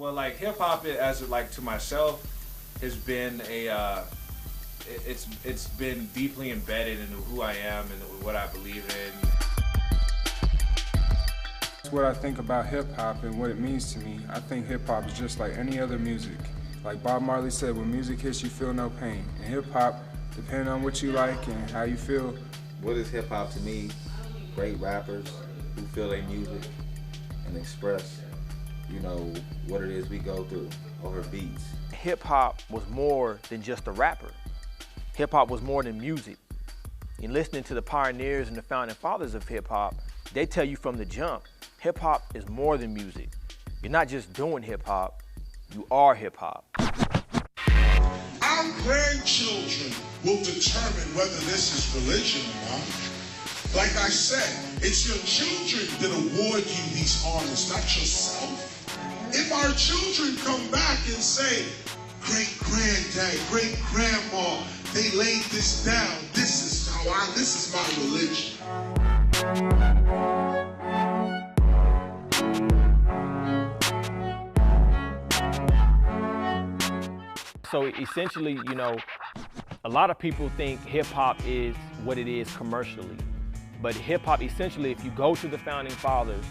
Well, like hip hop, as like to myself, has been it's been deeply embedded into who I am and what I believe in. What I think about hip hop and what it means to me, I think hip hop is just like any other music. Like Bob Marley said, when music hits, you feel no pain. And hip hop, depending on what you like and how you feel. What is hip hop to me? Great rappers who feel their music and express, you know, what it is we go through over beats. Hip hop was more than just a rapper. Hip hop was more than music. In listening to the pioneers and the founding fathers of hip hop, they tell you from the jump, hip hop is more than music. You're not just doing hip hop, you are hip hop. Our grandchildren will determine whether this is religion or not. Like I said, it's your children that award you these honors, not yourself. If our children come back and say, great-granddad, great-grandma, they laid this down, this is my religion. So essentially, you know, a lot of people think hip hop is what it is commercially. But hip hop, essentially, if you go to the founding fathers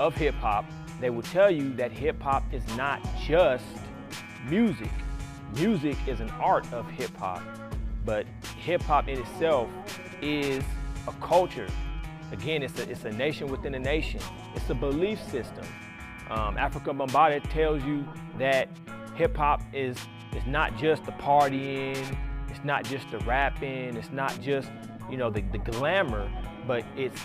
of hip hop, they will tell you that hip hop is not just music. Music is an art of hip hop, but hip hop in itself is a culture. Again, it's a nation within a nation. It's a belief system. Africa Bambaataa tells you that hip hop is not just the partying, it's not just the rapping, it's not just, you know, the glamour, but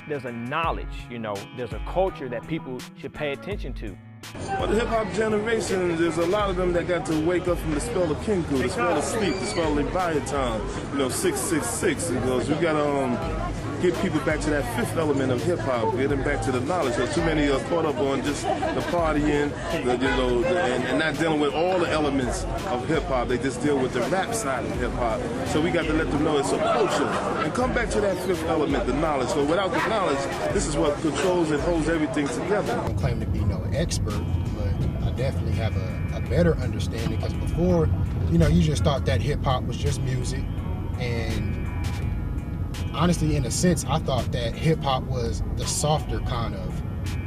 there's a knowledge, you know, there's a culture that people should pay attention to. Well, the hip-hop generation, there's a lot of them that got to wake up from the spell of Kinku, the spell of sleep, the spell of Leviathan, you know, 666. It goes, we got to get people back to that fifth element of hip-hop, get them back to the knowledge. So too many are caught up on just the partying, and not dealing with all the elements of hip-hop. They just deal with the rap side of hip-hop. So we got to let them know it's a culture. And come back to that fifth element, the knowledge. So without the knowledge, this is what controls and holds everything together. I don't claim to be no expert, but I definitely have a better understanding, because before, you know, you just thought that hip-hop was just music, and honestly, in a sense, I thought that hip-hop was the softer kind of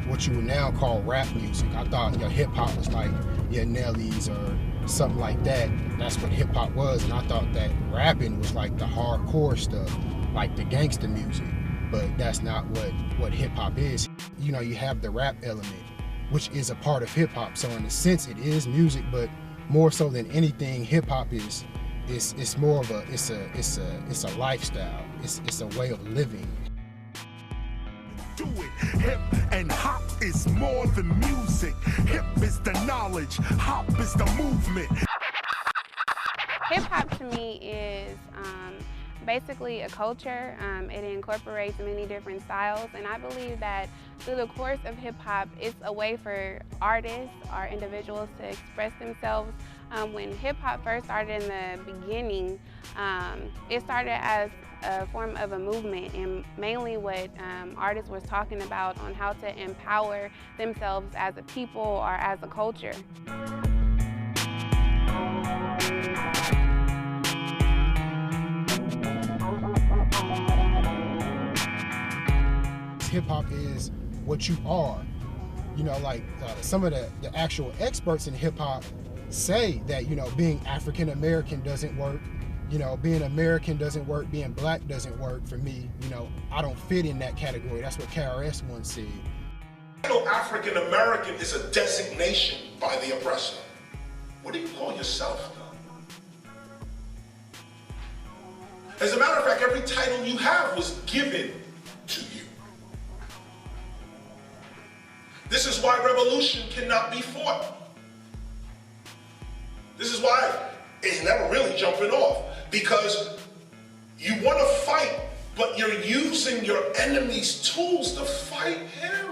what you would now call rap music. I thought your hip-hop was like your Nellies or something like that. That's what hip-hop was, and I thought that rapping was like the hardcore stuff, like the gangster music. But that's not what hip-hop is. You know, you have the rap element, which is a part of hip-hop. So in a sense, it is music, but more so than anything, hip-hop is it's more of a it's a lifestyle. It's a way of living. Do it. Hip and hop is more than music. Hip is the knowledge. Hop is the movement. Hip hop to me is basically a culture. It incorporates many different styles, and I believe that through the course of hip hop, it's a way for artists or individuals to express themselves. When hip hop first started in the beginning, it started as a form of a movement, and mainly what artists was talking about on how to empower themselves as a people or as a culture. Hip hop is what you are. You know, like some of the actual experts in hip hop say that, you know, being African American doesn't work. You know, being American doesn't work, being black doesn't work for me. You know, I don't fit in that category. That's what KRS once said. You know, African American is a designation by the oppressor. What do you call yourself, though? As a matter of fact, every title you have was given to you. This is why revolution cannot be fought. This is why it's never really jumping off, because you want to fight, but you're using your enemy's tools to fight him.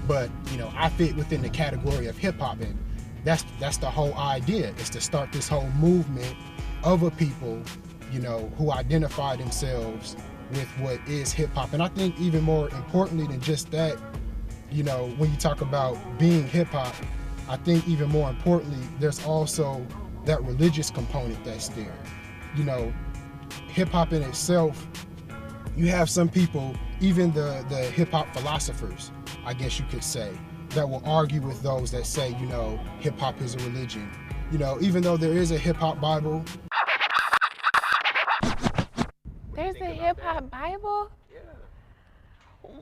But, you know, I fit within the category of hip hop, and that's the whole idea, is to start this whole movement of a people, you know, who identify themselves with what is hip hop. And I think even more importantly than just that, you know, when you talk about being hip hop, I think even more importantly, there's also that religious component that's there. You know, hip hop in itself, you have some people, even the hip hop philosophers, I guess you could say, that will argue with those that say, you know, hip hop is a religion. You know, even though there is a hip hop Bible. There's a hip hop Bible? Yeah.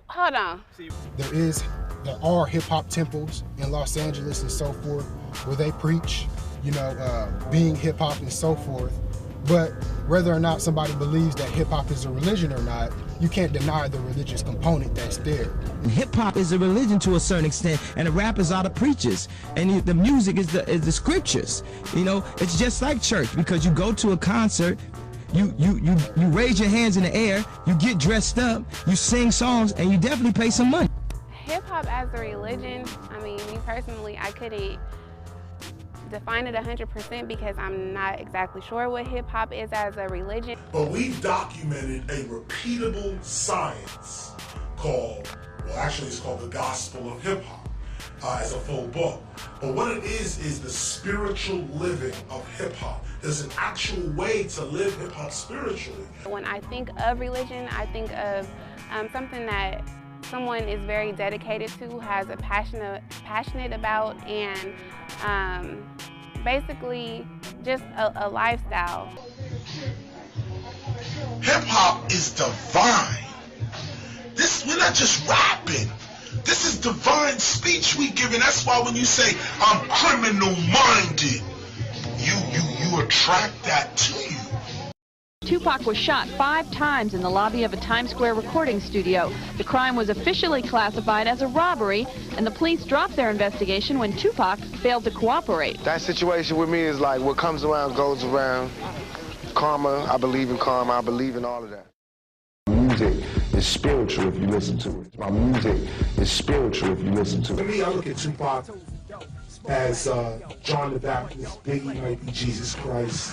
Hold on. There are hip hop temples in Los Angeles and so forth, where they preach, you know, being hip hop and so forth. But whether or not somebody believes that hip hop is a religion or not, you can't deny the religious component that's there. Hip hop is a religion to a certain extent, and the rappers are the preachers, and the music is the scriptures. You know, it's just like church, because you go to a concert, you raise your hands in the air, you get dressed up, you sing songs, and you definitely pay some money. Hip hop as a religion, I mean, me personally, I couldn't define it 100% because I'm not exactly sure what hip hop is as a religion. But we've documented a repeatable science called, well, actually it's called The Gospel of Hip Hop as a full book. But what it is the spiritual living of hip hop. There's an actual way to live hip hop spiritually. When I think of religion, I think of something that someone is very dedicated to, has a passionate about, and basically just a lifestyle. Hip hop is divine. We're not just rapping. This is divine speech we giving. That's why when you say I'm criminal minded, you attract that to you. Tupac was shot 5 times in the lobby of a Times Square recording studio. The crime was officially classified as a robbery, and the police dropped their investigation when Tupac failed to cooperate. That situation with me is like what comes around goes around. Karma, I believe in karma, I believe in all of that. Music is spiritual if you listen to it. My music is spiritual if you listen to it. For me, I look at Tupac as John the Baptist, Biggie might be Jesus Christ.